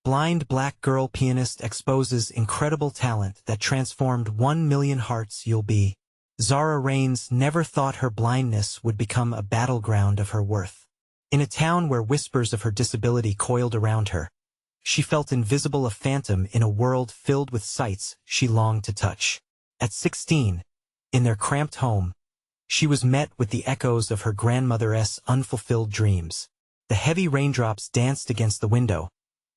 Blind black girl pianist exposes incredible talent that transformed 1 million hearts. You'll be. Zara Raines never thought her blindness would become a battleground of her worth. In a town where whispers of her disability coiled around her, she felt invisible, a phantom in a world filled with sights she longed to touch. At 16, in their cramped home, she was met with the echoes of her grandmother's unfulfilled dreams. The heavy raindrops danced against the window,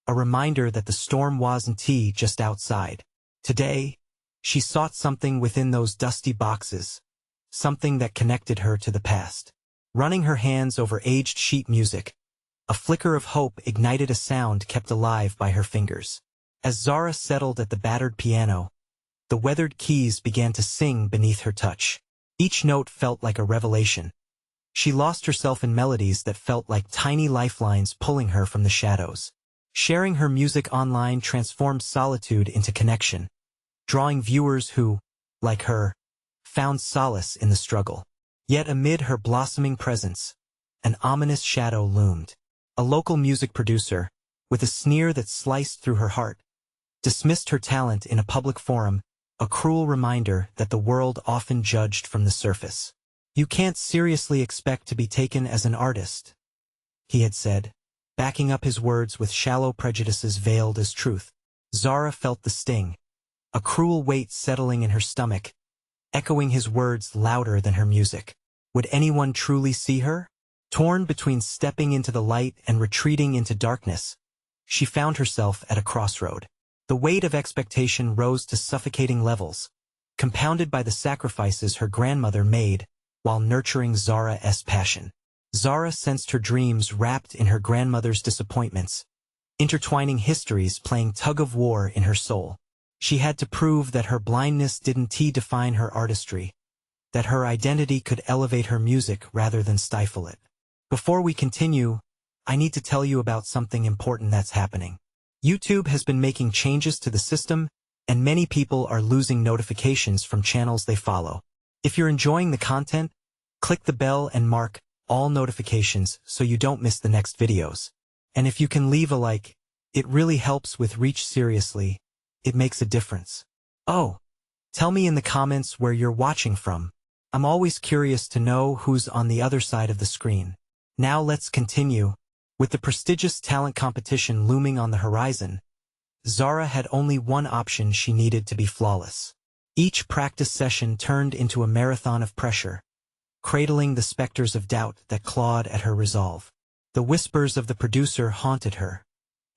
a reminder that the storm wasn't just outside. Today, she sought something within those dusty boxes, something that connected her to the past. Running her hands over aged sheet music, a flicker of hope ignited a sound kept alive by her fingers. As Zara settled at the battered piano, the weathered keys began to sing beneath her touch. Each note felt like a revelation. She lost herself in melodies that felt like tiny lifelines pulling her from the shadows. Sharing her music online transformed solitude into connection, drawing viewers who, like her, found solace in the struggle. Yet amid her blossoming presence, an ominous shadow loomed. A local music producer, with a sneer that sliced through her heart, dismissed her talent in a public forum, a cruel reminder that the world often judged from the surface. "You can't seriously expect to be taken as an artist," he had said, backing up his words with shallow prejudices veiled as truth. Zara felt the sting, a cruel weight settling in her stomach, echoing his words louder than her music. Would anyone truly see her? Torn between stepping into the light and retreating into darkness, she found herself at a crossroad. The weight of expectation rose to suffocating levels, compounded by the sacrifices her grandmother made while nurturing Zara's passion. Zara sensed her dreams wrapped in her grandmother's disappointments, intertwining histories playing tug-of-war in her soul. She had to prove that her blindness didn't define her artistry, that her identity could elevate her music rather than stifle it. Before we continue, I need to tell you about something important that's happening. YouTube has been making changes to the system, and many people are losing notifications from channels they follow. If you're enjoying the content, click the bell and mark all notifications so you don't miss the next videos. And if you can leave a like, it really helps with reach. Seriously, it makes a difference. Oh, tell me in the comments where you're watching from. I'm always curious to know who's on the other side of the screen. Now let's continue. With the prestigious talent competition looming on the horizon, Zara had only one option: she needed to be flawless. Each practice session turned into a marathon of pressure, cradling the specters of doubt that clawed at her resolve. The whispers of the producer haunted her,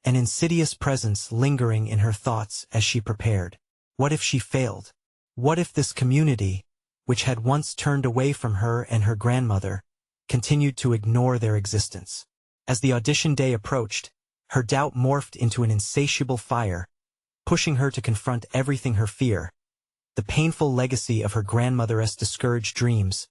an insidious presence lingering in her thoughts as she prepared. What if she failed? What if this community, which had once turned away from her and her grandmother, continued to ignore their existence? As the audition day approached, her doubt morphed into an insatiable fire, pushing her to confront everything: her fear, the painful legacy of her grandmother's discouraged dreams,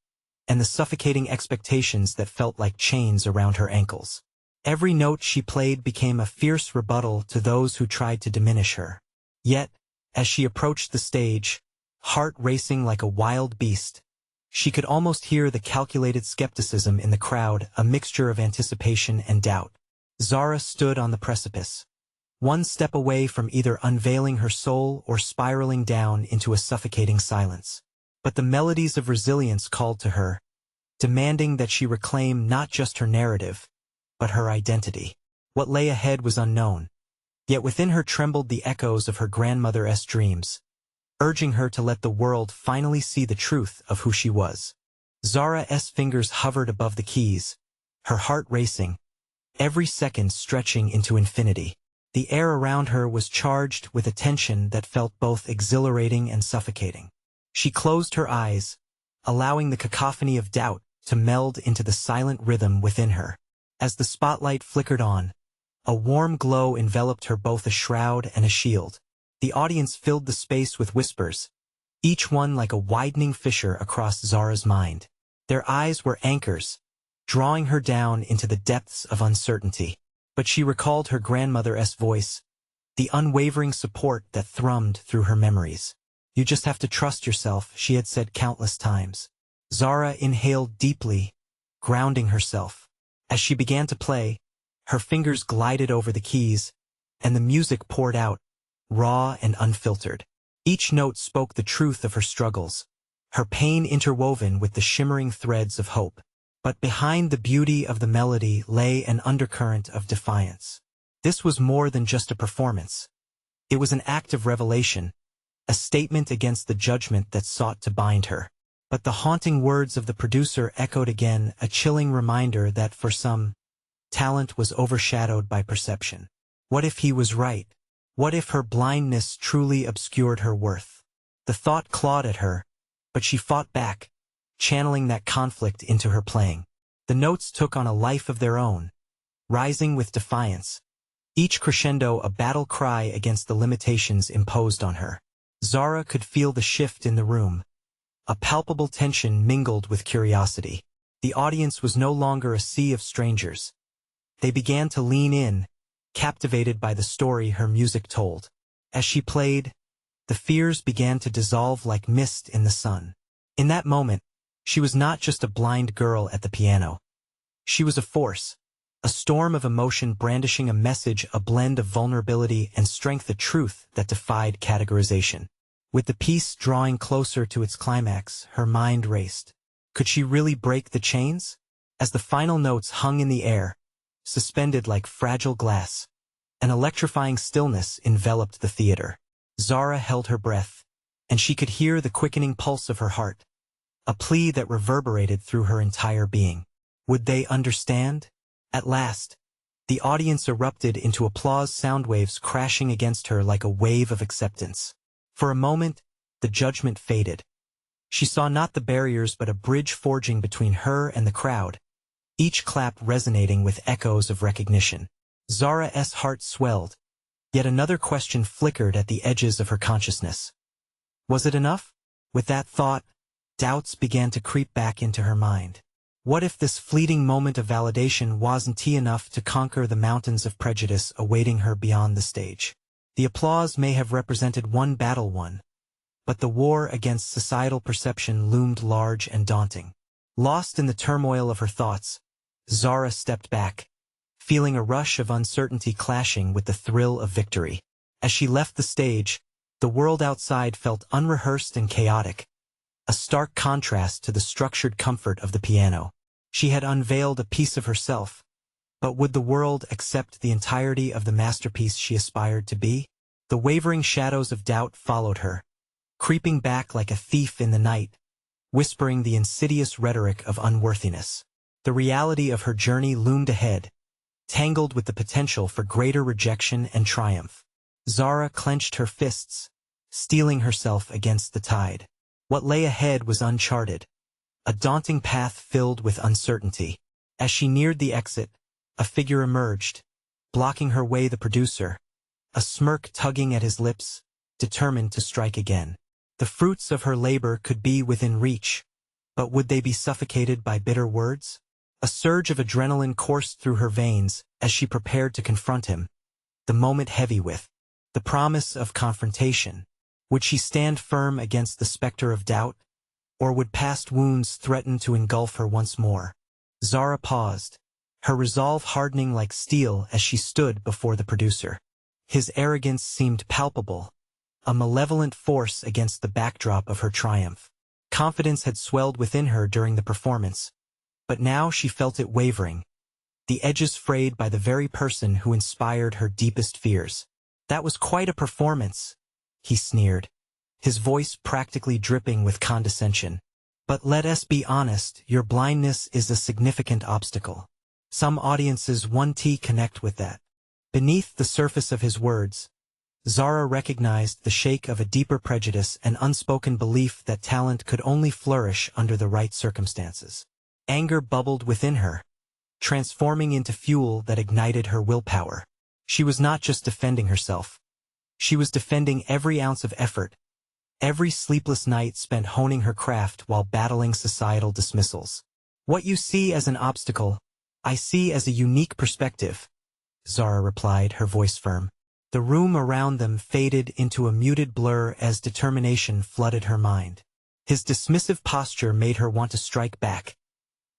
and the suffocating expectations that felt like chains around her ankles. Every note she played became a fierce rebuttal to those who tried to diminish her. Yet, as she approached the stage, heart racing like a wild beast, she could almost hear the calculated skepticism in the crowd, a mixture of anticipation and doubt. Zara stood on the precipice, one step away from either unveiling her soul or spiraling down into a suffocating silence. But the melodies of resilience called to her, demanding that she reclaim not just her narrative, but her identity. What lay ahead was unknown, yet within her trembled the echoes of her grandmother's dreams, urging her to let the world finally see the truth of who she was. Zara's fingers hovered above the keys, her heart racing, every second stretching into infinity. The air around her was charged with a tension that felt both exhilarating and suffocating. She closed her eyes, allowing the cacophony of doubt to meld into the silent rhythm within her. As the spotlight flickered on, a warm glow enveloped her, both a shroud and a shield. The audience filled the space with whispers, each one like a widening fissure across Zara's mind. Their eyes were anchors, drawing her down into the depths of uncertainty. But she recalled her grandmother's voice, the unwavering support that thrummed through her memories. "You just have to trust yourself," she had said countless times. Zara inhaled deeply, grounding herself. As she began to play, her fingers glided over the keys, and the music poured out, raw and unfiltered. Each note spoke the truth of her struggles, her pain interwoven with the shimmering threads of hope. But behind the beauty of the melody lay an undercurrent of defiance. This was more than just a performance. It was an act of revelation, a statement against the judgment that sought to bind her. But the haunting words of the producer echoed again, a chilling reminder that for some, talent was overshadowed by perception. What if he was right? What if her blindness truly obscured her worth? The thought clawed at her, but she fought back, channeling that conflict into her playing. The notes took on a life of their own, rising with defiance, each crescendo a battle cry against the limitations imposed on her. Zara could feel the shift in the room. A palpable tension mingled with curiosity. The audience was no longer a sea of strangers. They began to lean in, captivated by the story her music told. As she played, the fears began to dissolve like mist in the sun. In that moment, she was not just a blind girl at the piano. She was a force, a storm of emotion brandishing a message, a blend of vulnerability and strength, a truth that defied categorization. With the piece drawing closer to its climax, her mind raced. Could she really break the chains? As the final notes hung in the air, suspended like fragile glass, an electrifying stillness enveloped the theater. Zara held her breath, and she could hear the quickening pulse of her heart, a plea that reverberated through her entire being. Would they understand? At last, the audience erupted into applause, sound waves crashing against her like a wave of acceptance. For a moment, the judgment faded. She saw not the barriers but a bridge forging between her and the crowd, each clap resonating with echoes of recognition. Zara's heart swelled, yet another question flickered at the edges of her consciousness. Was it enough? With that thought, doubts began to creep back into her mind. What if this fleeting moment of validation wasn't enough to conquer the mountains of prejudice awaiting her beyond the stage? The applause may have represented one battle won, but the war against societal perception loomed large and daunting. Lost in the turmoil of her thoughts, Zara stepped back, feeling a rush of uncertainty clashing with the thrill of victory. As she left the stage, the world outside felt unrehearsed and chaotic, a stark contrast to the structured comfort of the piano. She had unveiled a piece of herself, but would the world accept the entirety of the masterpiece she aspired to be? The wavering shadows of doubt followed her, creeping back like a thief in the night, whispering the insidious rhetoric of unworthiness. The reality of her journey loomed ahead, tangled with the potential for greater rejection and triumph. Zara clenched her fists, steeling herself against the tide. What lay ahead was uncharted, a daunting path filled with uncertainty. As she neared the exit, a figure emerged, blocking her way, the producer, a smirk tugging at his lips, determined to strike again. The fruits of her labor could be within reach, but would they be suffocated by bitter words? A surge of adrenaline coursed through her veins as she prepared to confront him, the moment heavy with the promise of confrontation. Would she stand firm against the specter of doubt, or would past wounds threaten to engulf her once more? Zara paused, her resolve hardening like steel as she stood before the producer. His arrogance seemed palpable, a malevolent force against the backdrop of her triumph. Confidence had swelled within her during the performance, but now she felt it wavering, the edges frayed by the very person who inspired her deepest fears. That was quite a performance, he sneered, his voice practically dripping with condescension. But let us be honest, your blindness is a significant obstacle. Some audiences won't connect with that. Beneath the surface of his words, Zara recognized the shake of a deeper prejudice, an unspoken belief that talent could only flourish under the right circumstances. Anger bubbled within her, transforming into fuel that ignited her willpower. She was not just defending herself. She was defending every ounce of effort, every sleepless night spent honing her craft while battling societal dismissals. What you see as an obstacle, I see as a unique perspective, Zara replied, her voice firm. The room around them faded into a muted blur as determination flooded her mind. His dismissive posture made her want to strike back.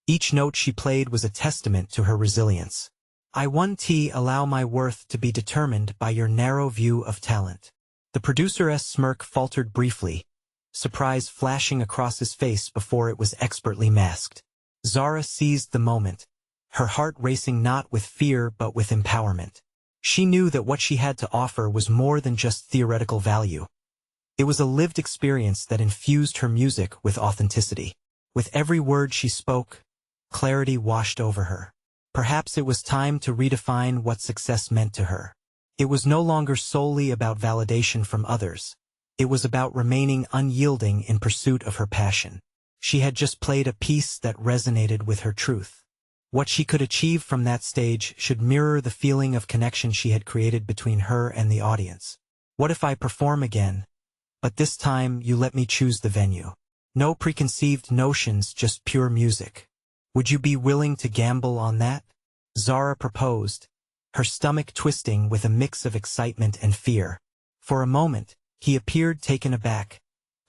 Each note she played was a testament to her resilience. I won't allow my worth to be determined by your narrow view of talent. The producer's smirk faltered briefly, surprise flashing across his face before it was expertly masked. Zara seized the moment, her heart racing not with fear but with empowerment. She knew that what she had to offer was more than just theoretical value. It was a lived experience that infused her music with authenticity. With every word she spoke, clarity washed over her. Perhaps it was time to redefine what success meant to her. It was no longer solely about validation from others. It was about remaining unyielding in pursuit of her passion. She had just played a piece that resonated with her truth. What she could achieve from that stage should mirror the feeling of connection she had created between her and the audience. What if I perform again? But this time you let me choose the venue. No preconceived notions, just pure music. Would you be willing to gamble on that? Zara proposed, her stomach twisting with a mix of excitement and fear. For a moment, he appeared taken aback,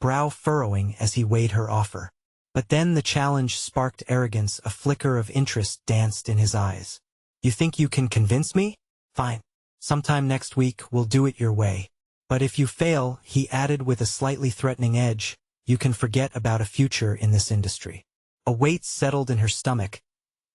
brow furrowing as he weighed her offer. But then the challenge sparked arrogance, a flicker of interest danced in his eyes. You think you can convince me? Fine. Sometime next week we'll do it your way. But if you fail, he added with a slightly threatening edge, you can forget about a future in this industry. A weight settled in her stomach,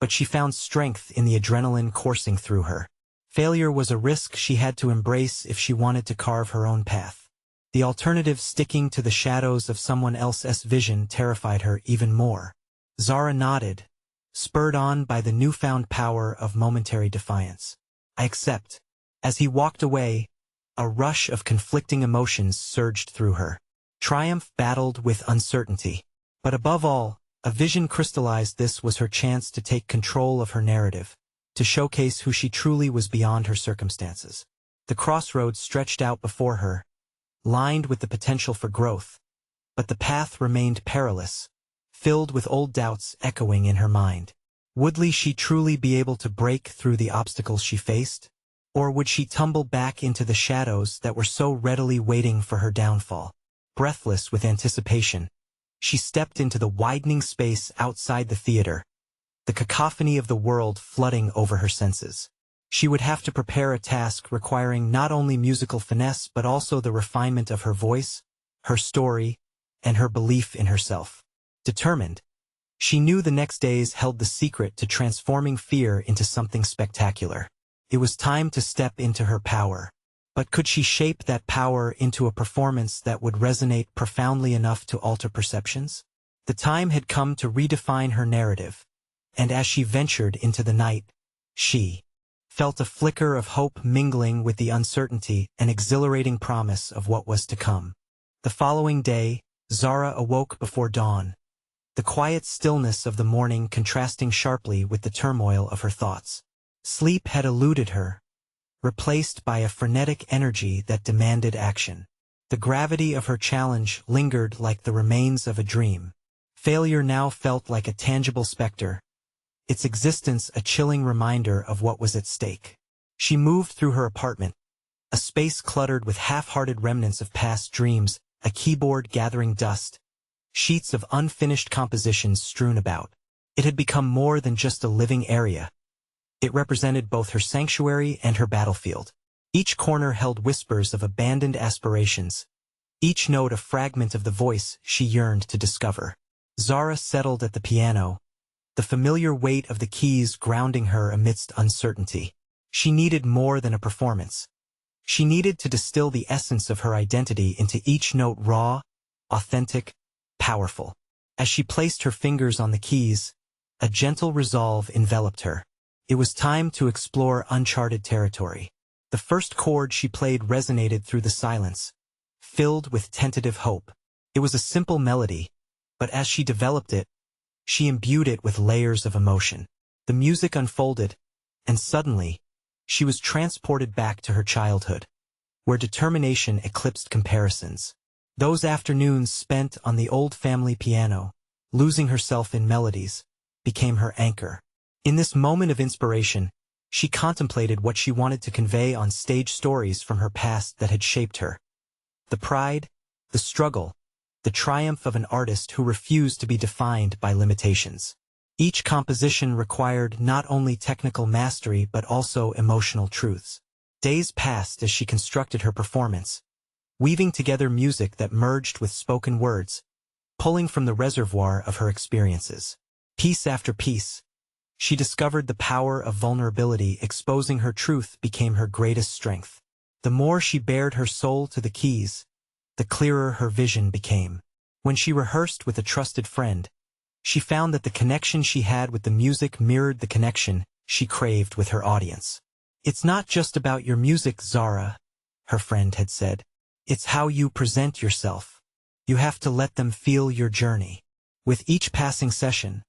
but she found strength in the adrenaline coursing through her. Failure was a risk she had to embrace if she wanted to carve her own path. The alternative, sticking to the shadows of someone else's vision, terrified her even more. Zara nodded, spurred on by the newfound power of momentary defiance. I accept. As he walked away, a rush of conflicting emotions surged through her. Triumph battled with uncertainty. But above all, a vision crystallized. This was her chance to take control of her narrative, to showcase who she truly was beyond her circumstances. The crossroads stretched out before her, lined with the potential for growth, but the path remained perilous, filled with old doubts echoing in her mind. Would she truly be able to break through the obstacles she faced? Or would she tumble back into the shadows that were so readily waiting for her downfall? Breathless with anticipation, she stepped into the widening space outside the theater, the cacophony of the world flooding over her senses. She would have to prepare a task requiring not only musical finesse but also the refinement of her voice, her story, and her belief in herself. Determined, she knew the next days held the secret to transforming fear into something spectacular. It was time to step into her power. But could she shape that power into a performance that would resonate profoundly enough to alter perceptions? The time had come to redefine her narrative, and as she ventured into the night, she felt a flicker of hope mingling with the uncertainty and exhilarating promise of what was to come. The following day, Zara awoke before dawn, the quiet stillness of the morning contrasting sharply with the turmoil of her thoughts. Sleep had eluded her, replaced by a frenetic energy that demanded action. The gravity of her challenge lingered like the remains of a dream. Failure now felt like a tangible specter, its existence a chilling reminder of what was at stake. She moved through her apartment, a space cluttered with half-hearted remnants of past dreams, a keyboard gathering dust, sheets of unfinished compositions strewn about. It had become more than just a living area. It represented both her sanctuary and her battlefield. Each corner held whispers of abandoned aspirations, each note a fragment of the voice she yearned to discover. Zara settled at the piano, the familiar weight of the keys grounding her amidst uncertainty. She needed more than a performance. She needed to distill the essence of her identity into each note, raw, authentic, powerful. As she placed her fingers on the keys, a gentle resolve enveloped her. It was time to explore uncharted territory. The first chord she played resonated through the silence, filled with tentative hope. It was a simple melody, but as she developed it, she imbued it with layers of emotion. The music unfolded, and suddenly, she was transported back to her childhood, where determination eclipsed comparisons. Those afternoons spent on the old family piano, losing herself in melodies, became her anchor. In this moment of inspiration, she contemplated what she wanted to convey on stage, stories from her past that had shaped her. The pride, the struggle, the triumph of an artist who refused to be defined by limitations. Each composition required not only technical mastery but also emotional truths. Days passed as she constructed her performance, weaving together music that merged with spoken words, pulling from the reservoir of her experiences. Piece after piece, she discovered the power of vulnerability. Exposing her truth became her greatest strength. The more she bared her soul to the keys, the clearer her vision became. When she rehearsed with a trusted friend, she found that the connection she had with the music mirrored the connection she craved with her audience. "It's not just about your music, Zara," her friend had said. "It's how you present yourself. You have to let them feel your journey." With each passing session,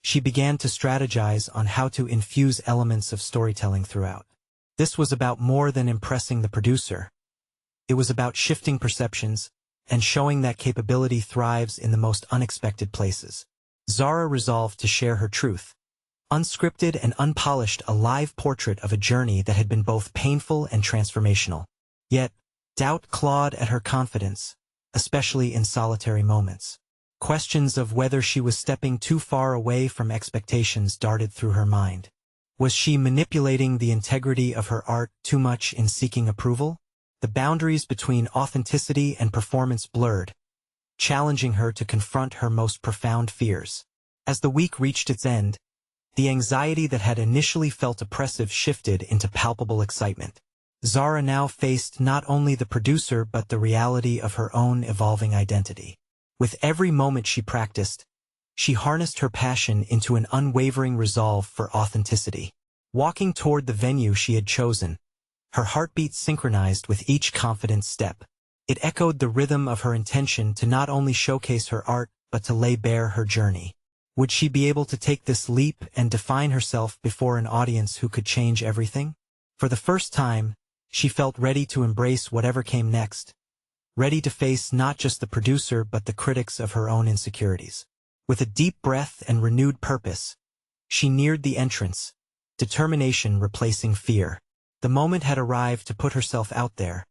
she began to strategize on how to infuse elements of storytelling throughout. This was about more than impressing the producer. It was about shifting perceptions and showing that capability thrives in the most unexpected places. Zara resolved to share her truth, unscripted and unpolished, a live portrait of a journey that had been both painful and transformational. Yet, doubt clawed at her confidence, especially in solitary moments. Questions of whether she was stepping too far away from expectations darted through her mind. Was she manipulating the integrity of her art too much in seeking approval? The boundaries between authenticity and performance blurred, challenging her to confront her most profound fears. As the week reached its end, the anxiety that had initially felt oppressive shifted into palpable excitement. Zara now faced not only the producer but the reality of her own evolving identity. With every moment she practiced, she harnessed her passion into an unwavering resolve for authenticity. Walking toward the venue she had chosen, her heartbeat synchronized with each confident step. It echoed the rhythm of her intention to not only showcase her art but to lay bare her journey. Would she be able to take this leap and define herself before an audience who could change everything? For the first time, she felt ready to embrace whatever came next, ready to face not just the producer but the critics of her own insecurities. With a deep breath and renewed purpose, she neared the entrance, determination replacing fear. The moment had arrived to put herself out there,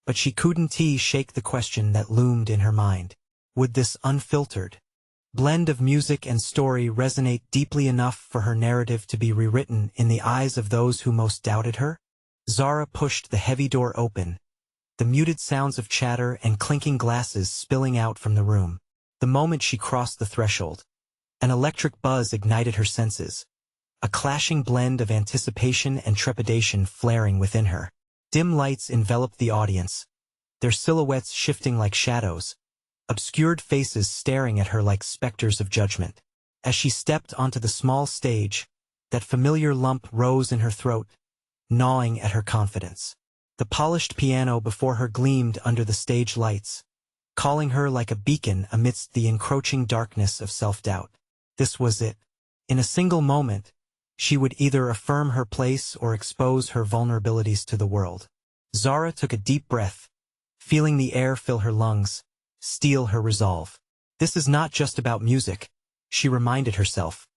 but she couldn't shake the question that loomed in her mind. Would this unfiltered blend of music and story resonate deeply enough for her narrative to be rewritten in the eyes of those who most doubted her? Zara pushed the heavy door open, the muted sounds of chatter and clinking glasses spilling out from the room. The moment she crossed the threshold, an electric buzz ignited her senses, a clashing blend of anticipation and trepidation flaring within her. Dim lights enveloped the audience, their silhouettes shifting like shadows, obscured faces staring at her like specters of judgment. As she stepped onto the small stage, that familiar lump rose in her throat, gnawing at her confidence. The polished piano before her gleamed under the stage lights, calling her like a beacon amidst the encroaching darkness of self-doubt. This was it. In a single moment, she would either affirm her place or expose her vulnerabilities to the world. Zara took a deep breath, feeling the air fill her lungs, steel her resolve. This is not just about music, she reminded herself,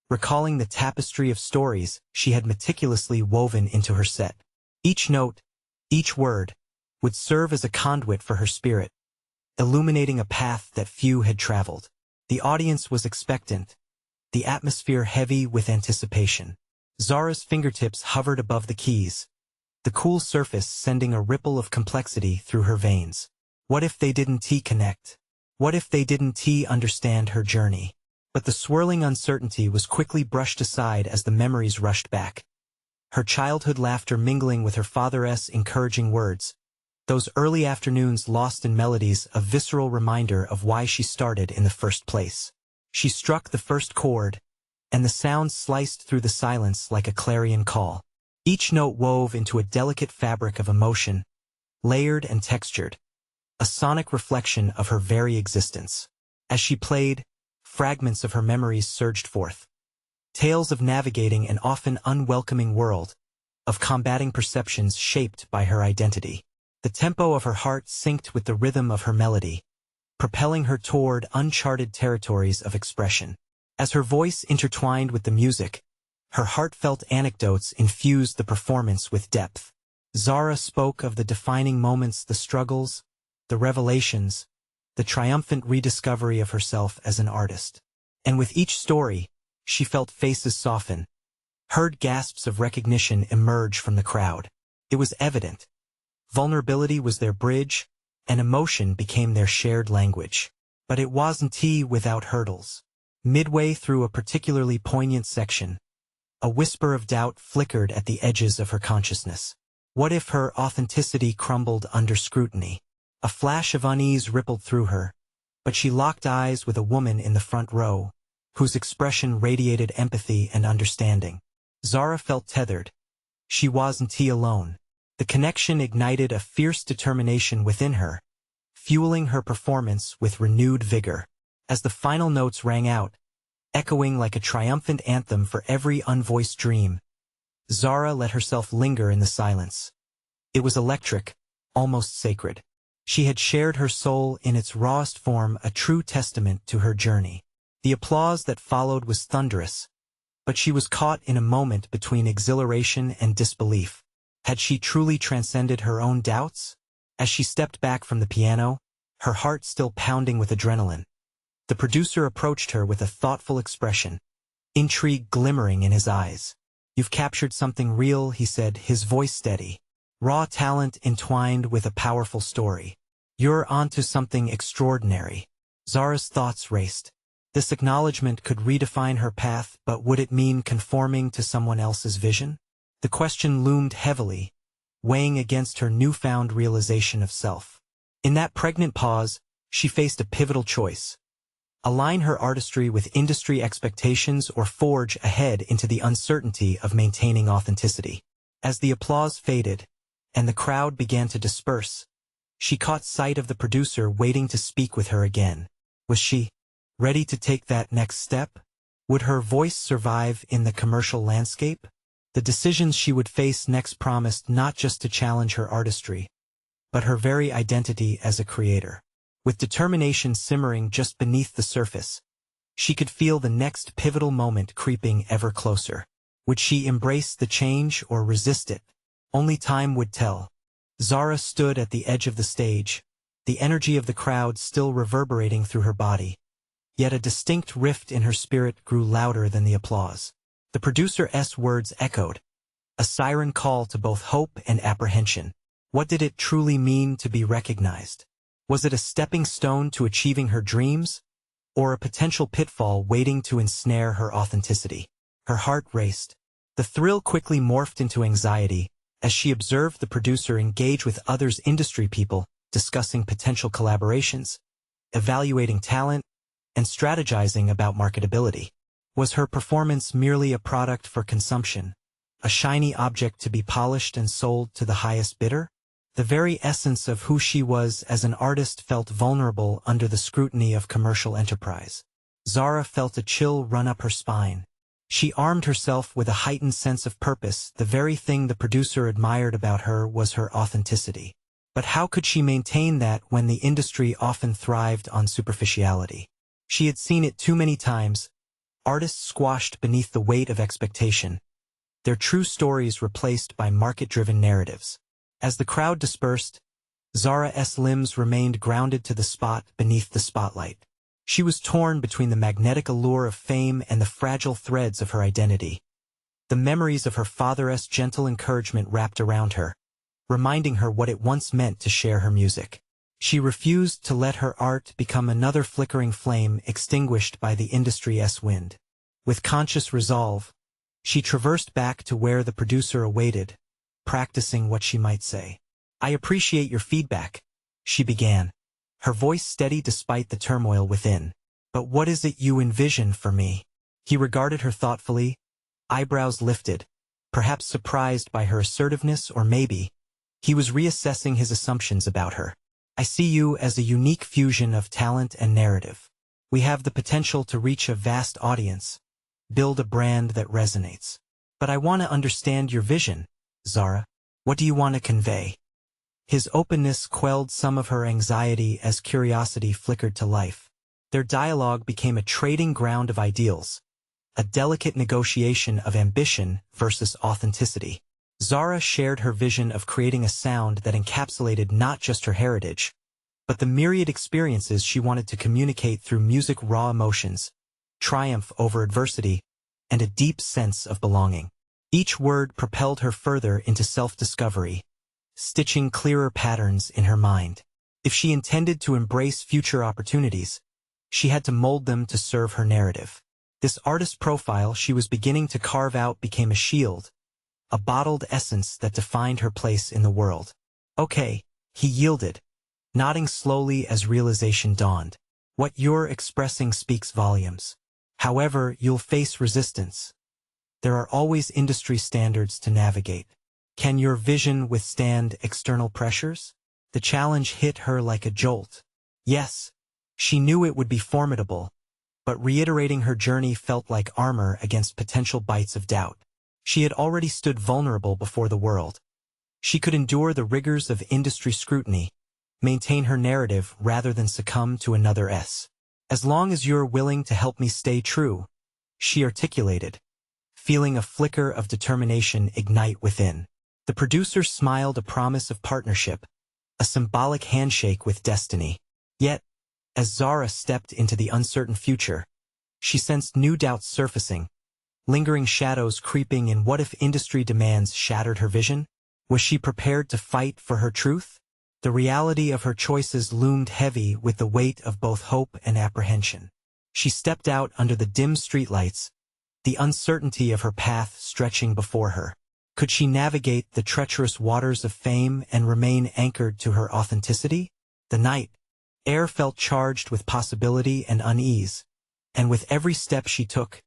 recalling the tapestry of stories she had meticulously woven into her set. Each note, each word, would serve as a conduit for her spirit, illuminating a path that few had traveled. The audience was expectant, the atmosphere heavy with anticipation. Zara's fingertips hovered above the keys, the cool surface sending a ripple of complexity through her veins. What if they didn't connect? What if they didn't understand her journey? But the swirling uncertainty was quickly brushed aside as the memories rushed back. Her childhood laughter mingling with her father's encouraging words, those early afternoons lost in melodies, a visceral reminder of why she started in the first place. She struck the first chord, and the sound sliced through the silence like a clarion call. Each note wove into a delicate fabric of emotion, layered and textured, a sonic reflection of her very existence. As she played, fragments of her memories surged forth. Tales of navigating an often unwelcoming world, of combating perceptions shaped by her identity. The tempo of her heart synced with the rhythm of her melody, propelling her toward uncharted territories of expression. As her voice intertwined with the music, her heartfelt anecdotes infused the performance with depth. Zara spoke of the defining moments, the struggles, the revelations, the triumphant rediscovery of herself as an artist. And with each story, She felt faces soften, heard gasps of recognition emerge from the crowd. It was evident. Vulnerability was their bridge, and emotion became their shared language. But it wasn't tea without hurdles. Midway through a particularly poignant section, a whisper of doubt flickered at the edges of her consciousness. What if her authenticity crumbled under scrutiny? A flash of unease rippled through her, but she locked eyes with a woman in the front row, whose expression radiated empathy and understanding. Zara felt tethered. She wasn't he alone. The connection ignited a fierce determination within her, fueling her performance with renewed vigor. As the final notes rang out, echoing like a triumphant anthem for every unvoiced dream, Zara let herself linger in the silence. It was electric, almost sacred. She had shared her soul in its rawest form, a true testament to her journey. The applause that followed was thunderous, but she was caught in a moment between exhilaration and disbelief. Had she truly transcended her own doubts? As she stepped back from the piano, her heart still pounding with adrenaline, the producer approached her with a thoughtful expression, intrigue glimmering in his eyes. "You've captured something real," he said, his voice steady. "Raw talent entwined with a powerful story. You're onto something extraordinary." Zara's thoughts raced. This acknowledgement could redefine her path, but would it mean conforming to someone else's vision? The question loomed heavily, weighing against her newfound realization of self. In that pregnant pause, she faced a pivotal choice. Align her artistry with industry expectations or forge ahead into the uncertainty of maintaining authenticity. As the applause faded, and the crowd began to disperse, she caught sight of the producer waiting to speak with her again. Was she ready to take that next step? Would her voice survive in the commercial landscape? The decisions she would face next promised not just to challenge her artistry, but her very identity as a creator. With determination simmering just beneath the surface, she could feel the next pivotal moment creeping ever closer. Would she embrace the change or resist it? Only time would tell. Zara stood at the edge of the stage, the energy of the crowd still reverberating through her body. Yet a distinct rift in her spirit grew louder than the applause. The producer's words echoed, a siren call to both hope and apprehension. What did it truly mean to be recognized? Was it a stepping stone to achieving her dreams, or a potential pitfall waiting to ensnare her authenticity? Her heart raced. The thrill quickly morphed into anxiety as she observed the producer engage with others industry people, discussing potential collaborations, evaluating talent, and strategizing about marketability. Was her performance merely a product for consumption, a shiny object to be polished and sold to the highest bidder? The very essence of who she was as an artist felt vulnerable under the scrutiny of commercial enterprise. Zara felt a chill run up her spine. She armed herself with a heightened sense of purpose. The very thing the producer admired about her was her authenticity. But how could she maintain that when the industry often thrived on superficiality? She had seen it too many times, artists squashed beneath the weight of expectation, their true stories replaced by market-driven narratives. As the crowd dispersed, Zara's limbs remained grounded to the spot beneath the spotlight. She was torn between the magnetic allure of fame and the fragile threads of her identity. The memories of her father's gentle encouragement wrapped around her, reminding her what it once meant to share her music. She refused to let her art become another flickering flame extinguished by the industry's wind. With conscious resolve, she traversed back to where the producer awaited, practicing what she might say. "I appreciate your feedback," she began, her voice steady despite the turmoil within. "But what is it you envision for me?" He regarded her thoughtfully, eyebrows lifted, perhaps surprised by her assertiveness, or maybe he was reassessing his assumptions about her. "I see you as a unique fusion of talent and narrative. We have the potential to reach a vast audience, build a brand that resonates. But I want to understand your vision, Zara. What do you want to convey?" His openness quelled some of her anxiety as curiosity flickered to life. Their dialogue became a trading ground of ideals, a delicate negotiation of ambition versus authenticity. Zara shared her vision of creating a sound that encapsulated not just her heritage, but the myriad experiences she wanted to communicate through music. Raw emotions, triumph over adversity, and a deep sense of belonging. Each word propelled her further into self-discovery, stitching clearer patterns in her mind. If she intended to embrace future opportunities, she had to mold them to serve her narrative. This artist profile she was beginning to carve out became a shield, a bottled essence that defined her place in the world. Okay, he yielded, nodding slowly as realization dawned. What you're expressing speaks volumes. However, you'll face resistance. There are always industry standards to navigate. Can your vision withstand external pressures? The challenge hit her like a jolt. Yes, she knew it would be formidable, but reiterating her journey felt like armor against potential bites of doubt. She had already stood vulnerable before the world. She could endure the rigors of industry scrutiny, maintain her narrative rather than succumb to another S. As long as you're willing to help me stay true, she articulated, feeling a flicker of determination ignite within. The producer smiled, a promise of partnership, a symbolic handshake with destiny. Yet, as Zara stepped into the uncertain future, she sensed new doubts surfacing, lingering shadows creeping in. What if industry demands shattered her vision? Was she prepared to fight for her truth? The reality of her choices loomed heavy with the weight of both hope and apprehension. She stepped out under the dim streetlights, the uncertainty of her path stretching before her. Could she navigate the treacherous waters of fame and remain anchored to her authenticity? The night air felt charged with possibility and unease, and with every step she took,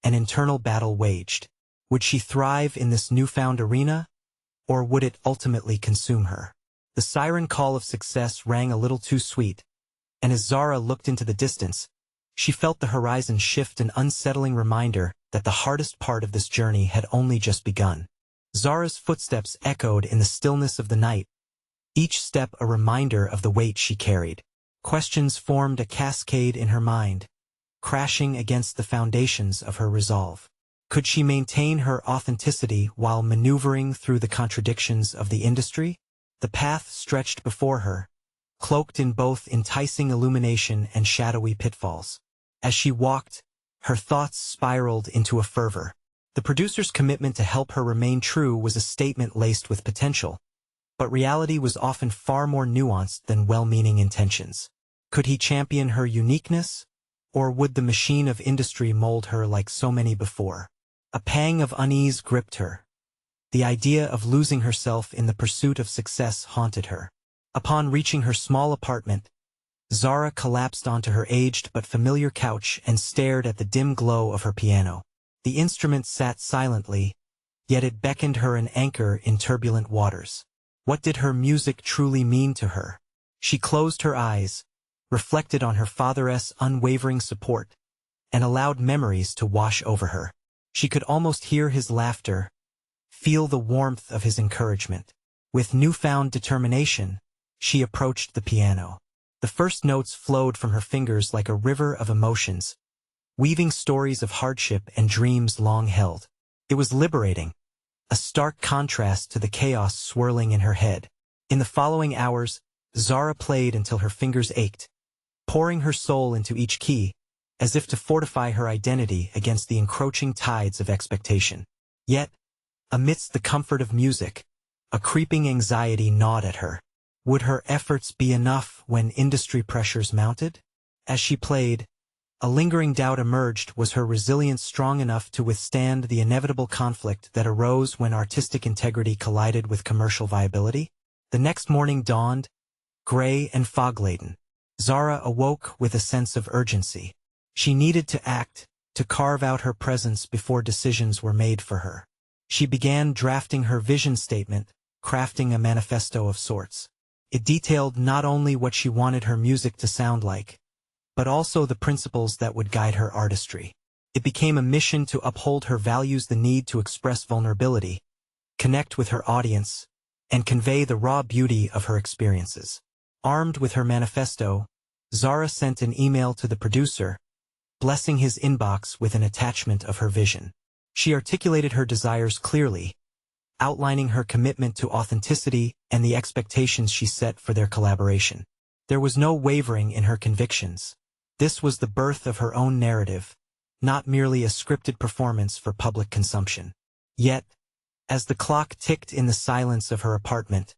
an internal battle waged. Would she thrive in this newfound arena, or would it ultimately consume her? The siren call of success rang a little too sweet, and as Zara looked into the distance, she felt the horizon shift, an unsettling reminder that the hardest part of this journey had only just begun. Zara's footsteps echoed in the stillness of the night, each step a reminder of the weight she carried. Questions formed a cascade in her mind, crashing against the foundations of her resolve. Could she maintain her authenticity while maneuvering through the contradictions of the industry? The path stretched before her, cloaked in both enticing illumination and shadowy pitfalls. As she walked, her thoughts spiraled into a fervor. The producer's commitment to help her remain true was a statement laced with potential, but reality was often far more nuanced than well-meaning intentions. Could he champion her uniqueness, or would the machine of industry mold her like so many before? A pang of unease gripped her. The idea of losing herself in the pursuit of success haunted her. Upon reaching her small apartment, Zara collapsed onto her aged but familiar couch and stared at the dim glow of her piano. The instrument sat silently, yet it beckoned her an anchor in turbulent waters. What did her music truly mean to her? She closed her eyes, reflected on her father's unwavering support, and allowed memories to wash over her. She could almost hear his laughter, feel the warmth of his encouragement. With newfound determination, she approached the piano. The first notes flowed from her fingers like a river of emotions, weaving stories of hardship and dreams long held. It was liberating, a stark contrast to the chaos swirling in her head. In the following hours, Zara played until her fingers ached, pouring her soul into each key, as if to fortify her identity against the encroaching tides of expectation. Yet, amidst the comfort of music, a creeping anxiety gnawed at her. Would her efforts be enough when industry pressures mounted? As she played, a lingering doubt emerged. Was her resilience strong enough to withstand the inevitable conflict that arose when artistic integrity collided with commercial viability? The next morning dawned, gray and fog-laden. Zara awoke with a sense of urgency. She needed to act, to carve out her presence before decisions were made for her. She began drafting her vision statement, crafting a manifesto of sorts. It detailed not only what she wanted her music to sound like, but also the principles that would guide her artistry. It became a mission to uphold her values, the need to express vulnerability, connect with her audience, and convey the raw beauty of her experiences. Armed with her manifesto, Zara sent an email to the producer, blessing his inbox with an attachment of her vision. She articulated her desires clearly, outlining her commitment to authenticity and the expectations she set for their collaboration. There was no wavering in her convictions. This was the birth of her own narrative, not merely a scripted performance for public consumption. Yet, as the clock ticked in the silence of her apartment,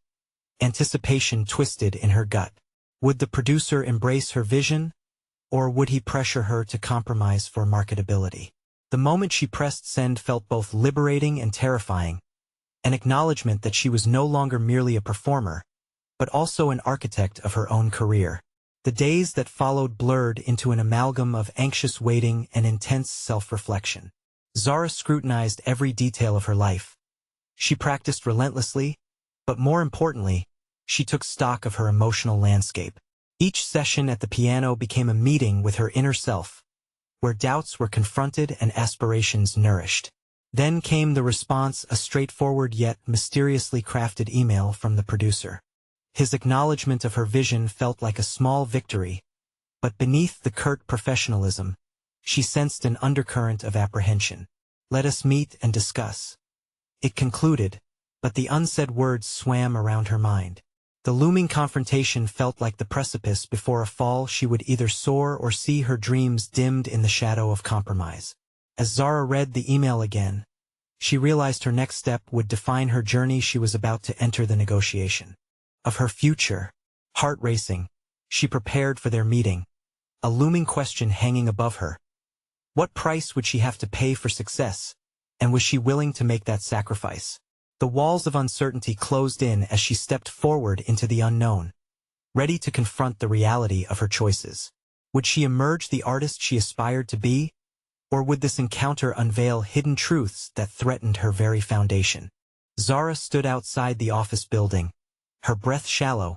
anticipation twisted in her gut. Would the producer embrace her vision, or would he pressure her to compromise for marketability? The moment she pressed send felt both liberating and terrifying, an acknowledgement that she was no longer merely a performer, but also an architect of her own career. The days that followed blurred into an amalgam of anxious waiting and intense self-reflection. Zara scrutinized every detail of her life. She practiced relentlessly, but more importantly, she took stock of her emotional landscape. Each session at the piano became a meeting with her inner self, where doubts were confronted and aspirations nourished. Then came the response, a straightforward yet mysteriously crafted email from the producer. His acknowledgement of her vision felt like a small victory, but beneath the curt professionalism, she sensed an undercurrent of apprehension. "Let us meet and discuss," it concluded, but the unsaid words swam around her mind. The looming confrontation felt like the precipice before a fall. She would either soar or see her dreams dimmed in the shadow of compromise. As Zara read the email again, she realized her next step would define her journey. She was about to enter the negotiation of her future. Heart racing, she prepared for their meeting, a looming question hanging above her. What price would she have to pay for success, and was she willing to make that sacrifice? The walls of uncertainty closed in as she stepped forward into the unknown, ready to confront the reality of her choices. Would she emerge the artist she aspired to be, or would this encounter unveil hidden truths that threatened her very foundation? Zara stood outside the office building, her breath shallow,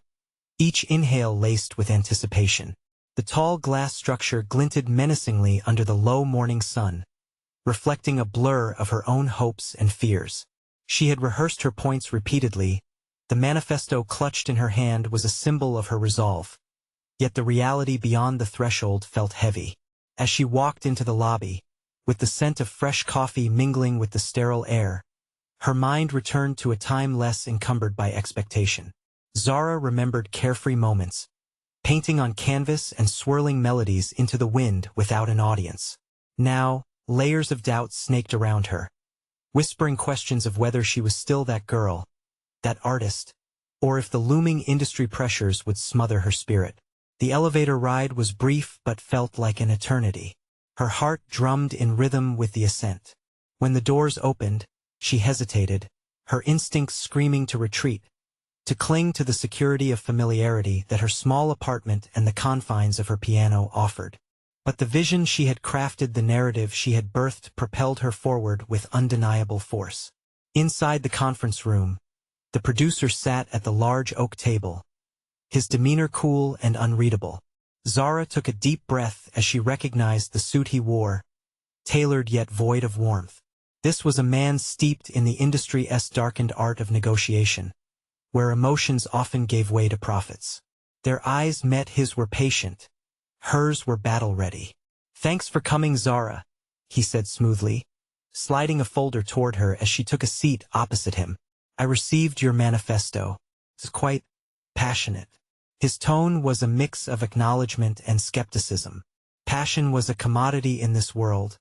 each inhale laced with anticipation. The tall glass structure glinted menacingly under the low morning sun, reflecting a blur of her own hopes and fears. She had rehearsed her points repeatedly. The manifesto clutched in her hand was a symbol of her resolve. Yet the reality beyond the threshold felt heavy. As she walked into the lobby, with the scent of fresh coffee mingling with the sterile air, her mind returned to a time less encumbered by expectation. Zara remembered carefree moments, painting on canvas and swirling melodies into the wind without an audience. Now, layers of doubt snaked around her, whispering questions of whether she was still that girl, that artist, or if the looming industry pressures would smother her spirit. The elevator ride was brief but felt like an eternity. Her heart drummed in rhythm with the ascent. When the doors opened, she hesitated, her instincts screaming to retreat, to cling to the security of familiarity that her small apartment and the confines of her piano offered. But the vision she had crafted, the narrative she had birthed, propelled her forward with undeniable force. Inside the conference room, the producer sat at the large oak table, his demeanor cool and unreadable. Zara took a deep breath as she recognized the suit he wore, tailored yet void of warmth. This was a man steeped in the industry's darkened art of negotiation, where emotions often gave way to profits. Their eyes met, his were patient, hers were battle-ready. "Thanks for coming, Zara," he said smoothly, sliding a folder toward her as she took a seat opposite him. "I received your manifesto. It's quite passionate." His tone was a mix of acknowledgement and skepticism. Passion was a commodity in this world,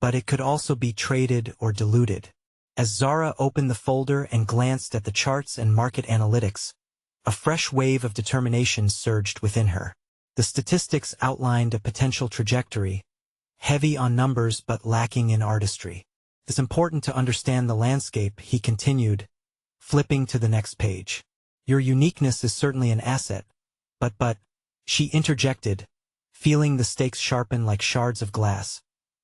but it could also be traded or diluted. As Zara opened the folder and glanced at the charts and market analytics, a fresh wave of determination surged within her. The statistics outlined a potential trajectory, heavy on numbers but lacking in artistry. "It's important to understand the landscape," he continued, flipping to the next page. "Your uniqueness is certainly an asset, but, she interjected, feeling the stakes sharpen like shards of glass.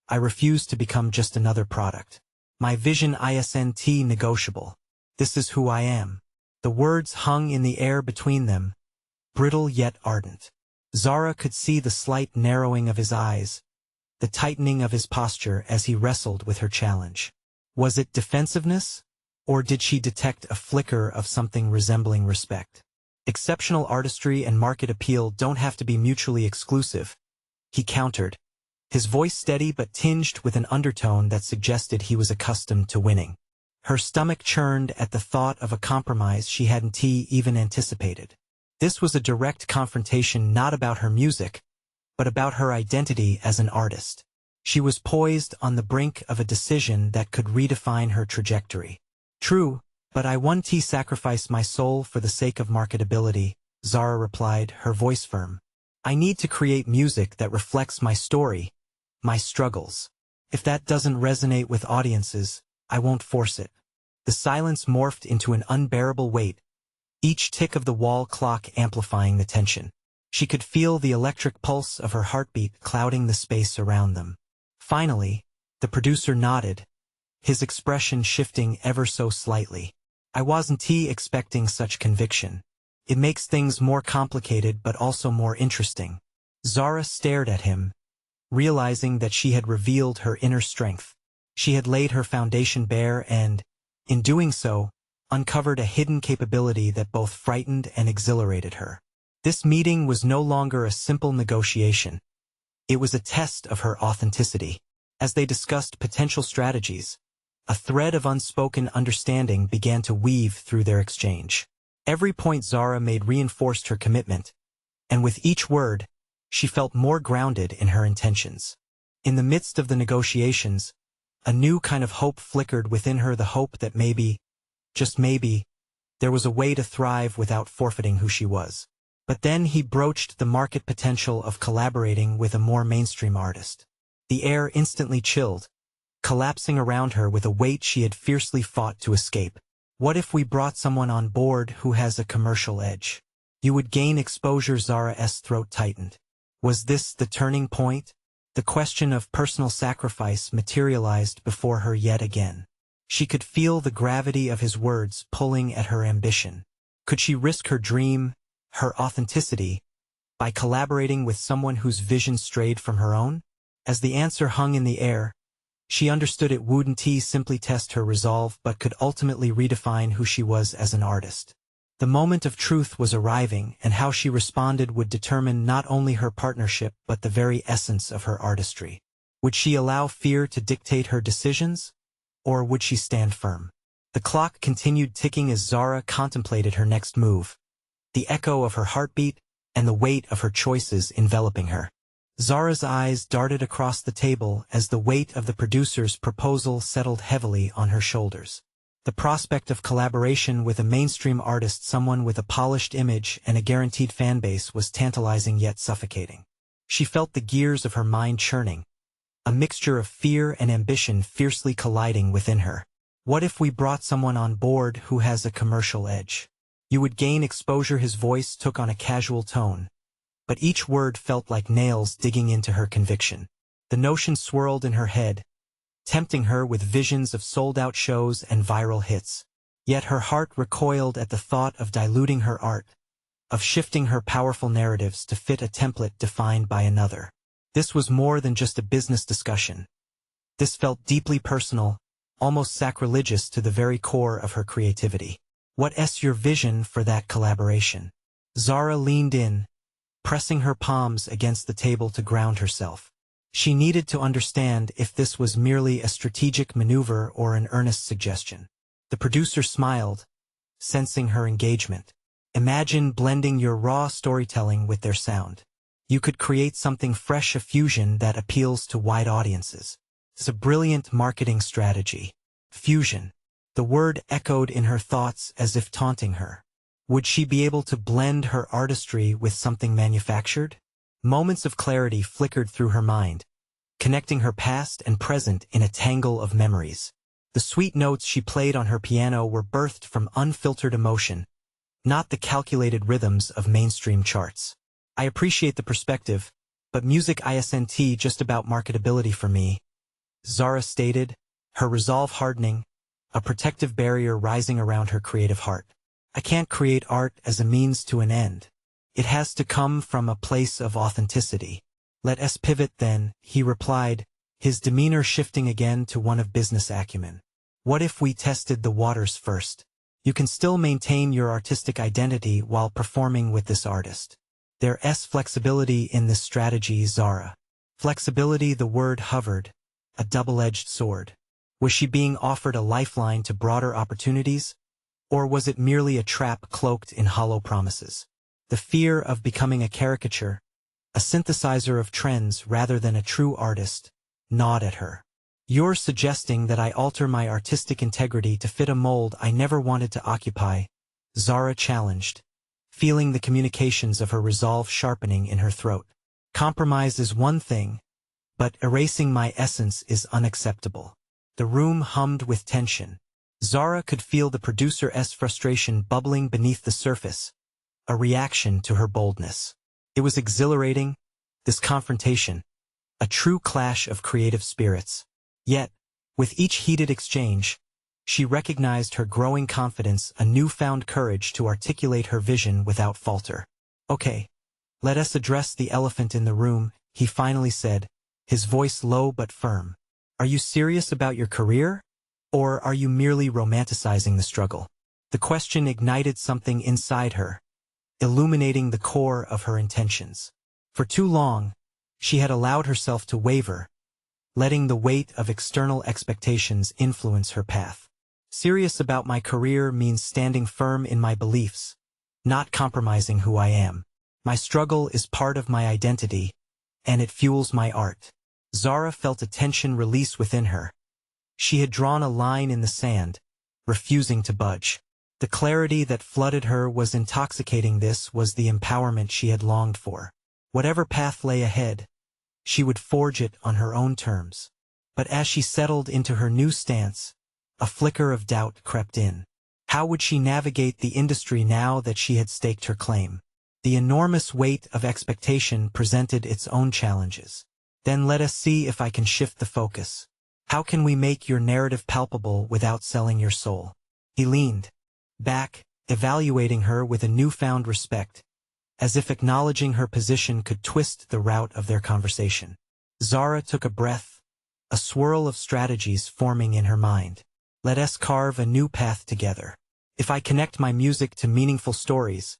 "I refuse to become just another product. My vision isn't negotiable. This is who I am." The words hung in the air between them, brittle yet ardent. Zara could see the slight narrowing of his eyes, the tightening of his posture as he wrestled with her challenge. Was it defensiveness, or did she detect a flicker of something resembling respect? "Exceptional artistry and market appeal don't have to be mutually exclusive," he countered, his voice steady but tinged with an undertone that suggested he was accustomed to winning. Her stomach churned at the thought of a compromise she hadn't even anticipated. This was a direct confrontation, not about her music, but about her identity as an artist. She was poised on the brink of a decision that could redefine her trajectory. True, but I won't sacrifice my soul for the sake of marketability, Zara replied, her voice firm. I need to create music that reflects my story, my struggles. If that doesn't resonate with audiences, I won't force it. The silence morphed into an unbearable weight, each tick of the wall clock amplifying the tension. She could feel the electric pulse of her heartbeat clouding the space around them. Finally, the producer nodded, his expression shifting ever so slightly. I wasn't expecting such conviction. It makes things more complicated but also more interesting. Zara stared at him, realizing that she had revealed her inner strength. She had laid her foundation bare and, in doing so, uncovered a hidden capability that both frightened and exhilarated her. This meeting was no longer a simple negotiation. It was a test of her authenticity. As they discussed potential strategies, a thread of unspoken understanding began to weave through their exchange. Every point Zara made reinforced her commitment, and with each word, she felt more grounded in her intentions. In the midst of the negotiations, a new kind of hope flickered within her, the hope that maybe, just maybe, there was a way to thrive without forfeiting who she was. But then he broached the market potential of collaborating with a more mainstream artist. The air instantly chilled, collapsing around her with a weight she had fiercely fought to escape. What if we brought someone on board who has a commercial edge? You would gain exposure. Zara's throat tightened. Was this the turning point? The question of personal sacrifice materialized before her yet again. She could feel the gravity of his words pulling at her ambition. Could she risk her dream, her authenticity, by collaborating with someone whose vision strayed from her own? As the answer hung in the air, she understood it wouldn't simply test her resolve but could ultimately redefine who she was as an artist. The moment of truth was arriving, and how she responded would determine not only her partnership but the very essence of her artistry. Would she allow fear to dictate her decisions, or would she stand firm? The clock continued ticking as Zara contemplated her next move, the echo of her heartbeat and the weight of her choices enveloping her. Zara's eyes darted across the table as the weight of the producer's proposal settled heavily on her shoulders. The prospect of collaboration with a mainstream artist, someone with a polished image and a guaranteed fanbase, was tantalizing yet suffocating. She felt the gears of her mind churning, a mixture of fear and ambition fiercely colliding within her. What if we brought someone on board who has a commercial edge? You would gain exposure. His voice took on a casual tone, but each word felt like nails digging into her conviction. The notion swirled in her head, tempting her with visions of sold-out shows and viral hits. Yet her heart recoiled at the thought of diluting her art, of shifting her powerful narratives to fit a template defined by another. This was more than just a business discussion. This felt deeply personal, almost sacrilegious to the very core of her creativity. What's your vision for that collaboration? Zara leaned in, pressing her palms against the table to ground herself. She needed to understand if this was merely a strategic maneuver or an earnest suggestion. The producer smiled, sensing her engagement. Imagine blending your raw storytelling with their sound. You could create something fresh, a fusion that appeals to wide audiences. It's a brilliant marketing strategy. Fusion. The word echoed in her thoughts as if taunting her. Would she be able to blend her artistry with something manufactured? Moments of clarity flickered through her mind, connecting her past and present in a tangle of memories. The sweet notes she played on her piano were birthed from unfiltered emotion, not the calculated rhythms of mainstream charts. I appreciate the perspective, but music isn't just about marketability for me, Zara stated, her resolve hardening, a protective barrier rising around her creative heart. I can't create art as a means to an end. It has to come from a place of authenticity. Let us pivot then, he replied, his demeanor shifting again to one of business acumen. What if we tested the waters first? You can still maintain your artistic identity while performing with this artist. There's flexibility in this strategy, Zara. Flexibility, the word hovered, a double-edged sword. Was she being offered a lifeline to broader opportunities? Or was it merely a trap cloaked in hollow promises? The fear of becoming a caricature, a synthesizer of trends rather than a true artist, gnawed at her. "You're suggesting that I alter my artistic integrity to fit a mold I never wanted to occupy," Zara challenged, feeling the communications of her resolve sharpening in her throat. "Compromise is one thing, but erasing my essence is unacceptable." The room hummed with tension. Zara could feel the producer's frustration bubbling beneath the surface, a reaction to her boldness. It was exhilarating, this confrontation, a true clash of creative spirits. Yet, with each heated exchange, she recognized her growing confidence, a newfound courage to articulate her vision without falter. "Okay, let us address the elephant in the room," he finally said, his voice low but firm. "Are you serious about your career? Or are you merely romanticizing the struggle?" The question ignited something inside her, illuminating the core of her intentions. For too long, she had allowed herself to waver, letting the weight of external expectations influence her path. "Serious about my career means standing firm in my beliefs, not compromising who I am. My struggle is part of my identity, and it fuels my art." Zara felt a tension release within her. She had drawn a line in the sand, refusing to budge. The clarity that flooded her was intoxicating. This was the empowerment she had longed for. Whatever path lay ahead, she would forge it on her own terms. But as she settled into her new stance, a flicker of doubt crept in. How would she navigate the industry now that she had staked her claim? The enormous weight of expectation presented its own challenges. "Then let us see if I can shift the focus. How can we make your narrative palpable without selling your soul?" He leaned back, evaluating her with a newfound respect, as if acknowledging her position could twist the route of their conversation. Zara took a breath, a swirl of strategies forming in her mind. "Let us carve a new path together. If I connect my music to meaningful stories,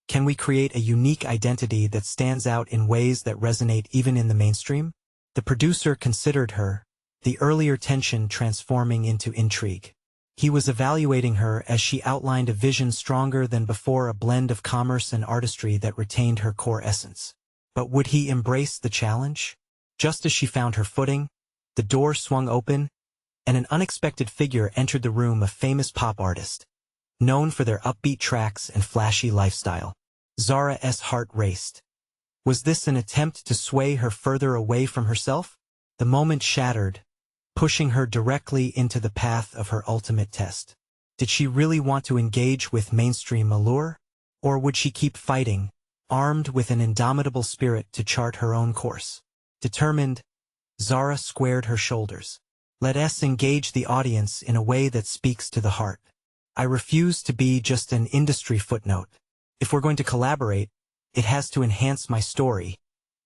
can we create a unique identity that stands out in ways that resonate even in the mainstream?" The producer considered her, the earlier tension transforming into intrigue. He was evaluating her as she outlined a vision stronger than before, a blend of commerce and artistry that retained her core essence. But would he embrace the challenge? Just as she found her footing, the door swung open, and an unexpected figure entered the room, a famous pop artist, known for their upbeat tracks and flashy lifestyle. Zara's heart raced. Was this an attempt to sway her further away from herself? The moment shattered, pushing her directly into the path of her ultimate test. Did she really want to engage with mainstream allure? Or would she keep fighting, armed with an indomitable spirit to chart her own course? Determined, Zara squared her shoulders. "Let us engage the audience in a way that speaks to the heart. I refuse to be just an industry footnote. If we're going to collaborate, it has to enhance my story,"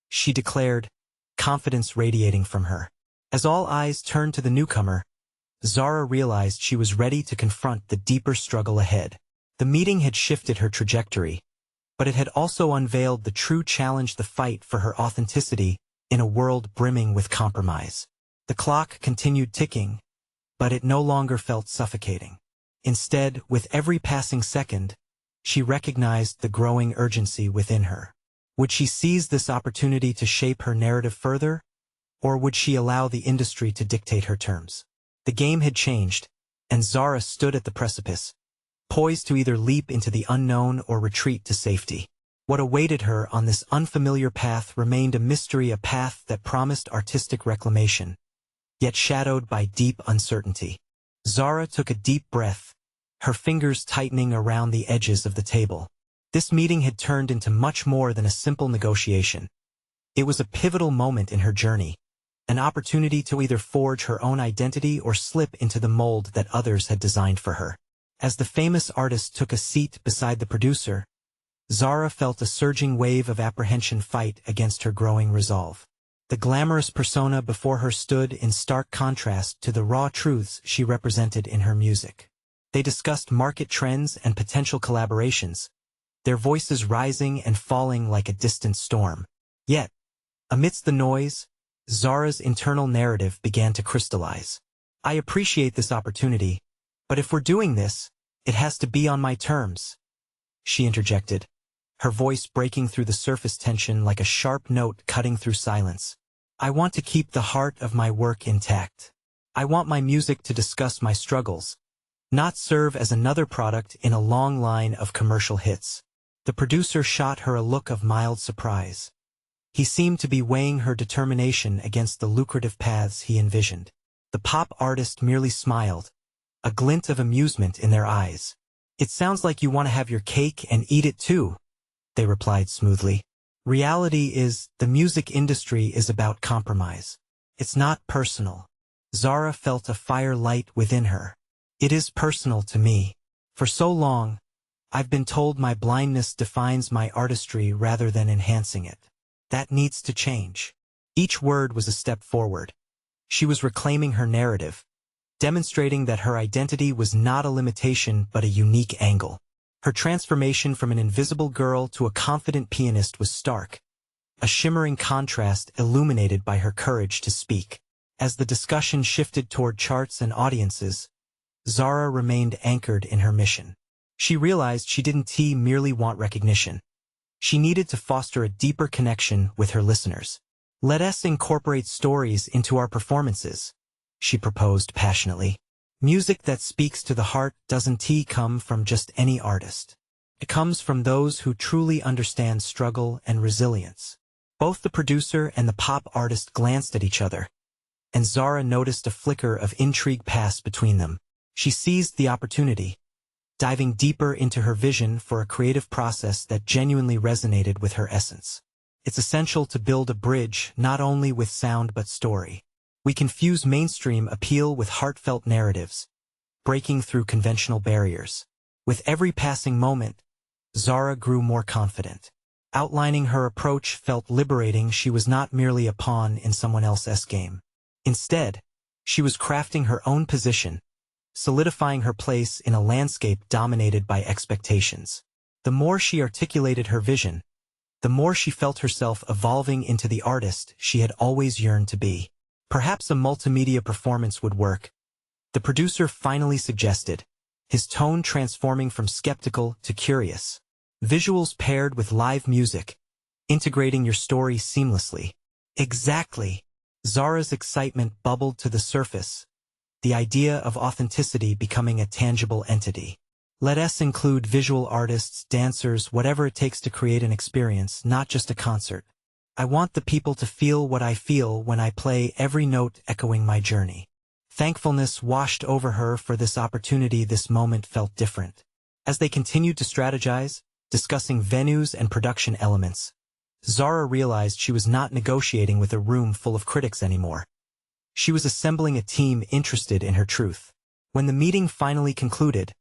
she declared, confidence radiating from her. As all eyes turned to the newcomer, Zara realized she was ready to confront the deeper struggle ahead. The meeting had shifted her trajectory, but it had also unveiled the true challenge, the fight for her authenticity in a world brimming with compromise. The clock continued ticking, but it no longer felt suffocating. Instead, with every passing second, she recognized the growing urgency within her. Would she seize this opportunity to shape her narrative further? Or would she allow the industry to dictate her terms? The game had changed, and Zara stood at the precipice, poised to either leap into the unknown or retreat to safety. What awaited her on this unfamiliar path remained a mystery, a path that promised artistic reclamation, yet shadowed by deep uncertainty. Zara took a deep breath, her fingers tightening around the edges of the table. This meeting had turned into much more than a simple negotiation. It was a pivotal moment in her journey, an opportunity to either forge her own identity or slip into the mold that others had designed for her. As the famous artist took a seat beside the producer, Zara felt a surging wave of apprehension fight against her growing resolve. The glamorous persona before her stood in stark contrast to the raw truths she represented in her music. They discussed market trends and potential collaborations, their voices rising and falling like a distant storm. Yet, amidst the noise, Zara's internal narrative began to crystallize. "I appreciate this opportunity, but if we're doing this, it has to be on my terms," she interjected, her voice breaking through the surface tension like a sharp note cutting through silence. I want to keep the heart of my work intact. I want my music to discuss my struggles, not serve as another product in a long line of commercial hits. The producer shot her a look of mild surprise. He seemed to be weighing her determination against the lucrative paths he envisioned. The pop artist merely smiled, a glint of amusement in their eyes. It sounds like you want to have your cake and eat it too, they replied smoothly. Reality is, the music industry is about compromise. It's not personal. Zara felt a fire light within her. It is personal to me. For so long, I've been told my blindness defines my artistry rather than enhancing it. That needs to change. Each word was a step forward. She was reclaiming her narrative, demonstrating that her identity was not a limitation but a unique angle. Her transformation from an invisible girl to a confident pianist was stark, a shimmering contrast illuminated by her courage to speak. As the discussion shifted toward charts and audiences, Zara remained anchored in her mission. She realized she didn't merely want recognition. She needed to foster a deeper connection with her listeners. Let us incorporate stories into our performances, she proposed passionately. Music that speaks to the heart doesn't come from just any artist. It comes from those who truly understand struggle and resilience. Both the producer and the pop artist glanced at each other, and Zara noticed a flicker of intrigue pass between them. She seized the opportunity, diving deeper into her vision for a creative process that genuinely resonated with her essence. It's essential to build a bridge not only with sound but story. We can fuse mainstream appeal with heartfelt narratives, breaking through conventional barriers. With every passing moment, Zara grew more confident. Outlining her approach felt liberating. She was not merely a pawn in someone else's game. Instead, she was crafting her own position, solidifying her place in a landscape dominated by expectations. The more she articulated her vision, the more she felt herself evolving into the artist she had always yearned to be. Perhaps a multimedia performance would work, the producer finally suggested, his tone transforming from skeptical to curious. Visuals paired with live music, integrating your story seamlessly. Exactly. Zara's excitement bubbled to the surface, the idea of authenticity becoming a tangible entity. Let us include visual artists, dancers, whatever it takes to create an experience, not just a concert. I want the people to feel what I feel when I play, every note echoing my journey. Thankfulness washed over her for this opportunity. This moment felt different. As they continued to strategize, discussing venues and production elements, Zara realized she was not negotiating with a room full of critics anymore. She was assembling a team interested in her truth. When the meeting finally concluded,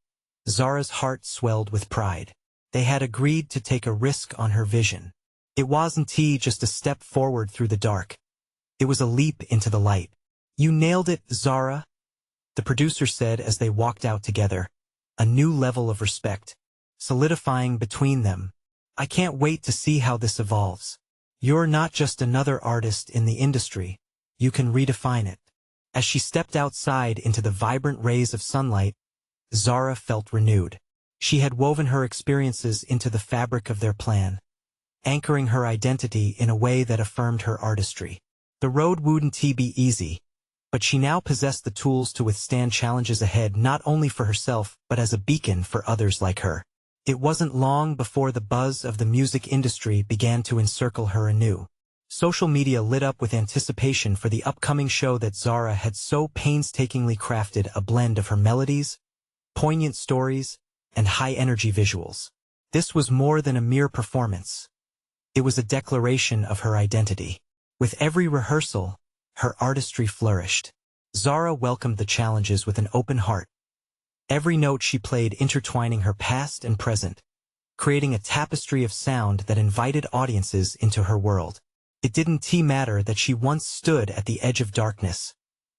Zara's heart swelled with pride. They had agreed to take a risk on her vision. It wasn't just a step forward through the dark. It was a leap into the light. You nailed it, Zara, the producer said as they walked out together, a new level of respect solidifying between them. I can't wait to see how this evolves. You're not just another artist in the industry, you can redefine it. As she stepped outside into the vibrant rays of sunlight, Zara felt renewed. She had woven her experiences into the fabric of their plan, anchoring her identity in a way that affirmed her artistry. The road wouldn't be easy, but she now possessed the tools to withstand challenges ahead, not only for herself but as a beacon for others like her. It wasn't long before the buzz of the music industry began to encircle her anew. Social media lit up with anticipation for the upcoming show that Zara had so painstakingly crafted, a blend of her melodies, poignant stories, and high-energy visuals. This was more than a mere performance. It was a declaration of her identity. With every rehearsal, her artistry flourished. Zara welcomed the challenges with an open heart. Every note she played intertwining her past and present, creating a tapestry of sound that invited audiences into her world. It didn't matter that she once stood at the edge of darkness,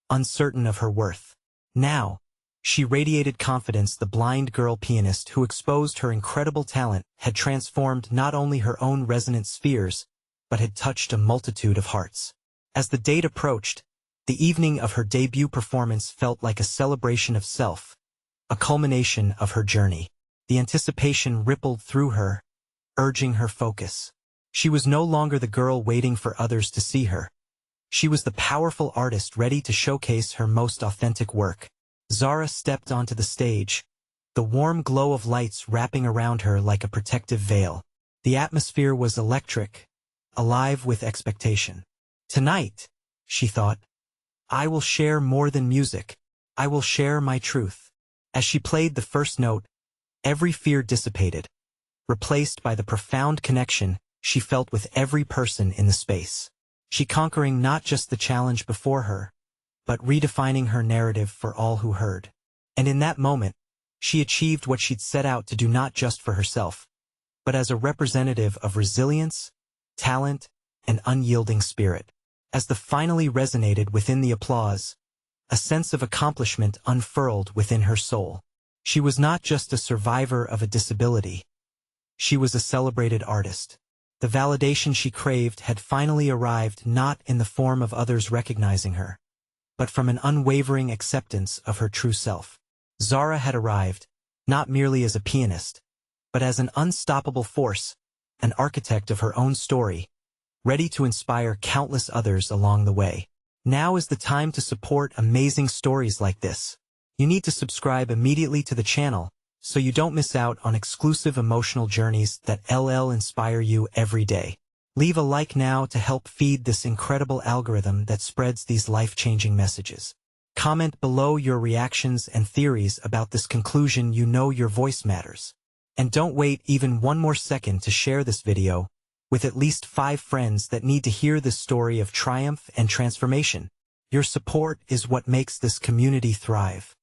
uncertain of her worth. Now, she radiated confidence. The blind girl pianist who exposed her incredible talent had transformed not only her own resonant spheres, but had touched a multitude of hearts. As the date approached, the evening of her debut performance felt like a celebration of self, a culmination of her journey. The anticipation rippled through her, urging her focus. She was no longer the girl waiting for others to see her. She was the powerful artist ready to showcase her most authentic work. Zara stepped onto the stage, the warm glow of lights wrapping around her like a protective veil. The atmosphere was electric, alive with expectation. Tonight, she thought, I will share more than music. I will share my truth. As she played the first note, every fear dissipated, replaced by the profound connection she felt with every person in the space. She conquering not just the challenge before her, but redefining her narrative for all who heard. And in that moment, she achieved what she'd set out to do, not just for herself, but as a representative of resilience, talent, and unyielding spirit. As the finally resonated within the applause, a sense of accomplishment unfurled within her soul. She was not just a survivor of a disability. She was a celebrated artist. The validation she craved had finally arrived, not in the form of others recognizing her, but from an unwavering acceptance of her true self. Zara had arrived, not merely as a pianist, but as an unstoppable force, an architect of her own story, ready to inspire countless others along the way. Now is the time to support amazing stories like this. You need to subscribe immediately to the channel so you don't miss out on exclusive emotional journeys that inspire you every day. Leave a like now to help feed this incredible algorithm that spreads these life-changing messages. Comment below your reactions and theories about this conclusion. You know your voice matters. And don't wait even one more second to share this video with at least 5 friends that need to hear this story of triumph and transformation. Your support is what makes this community thrive.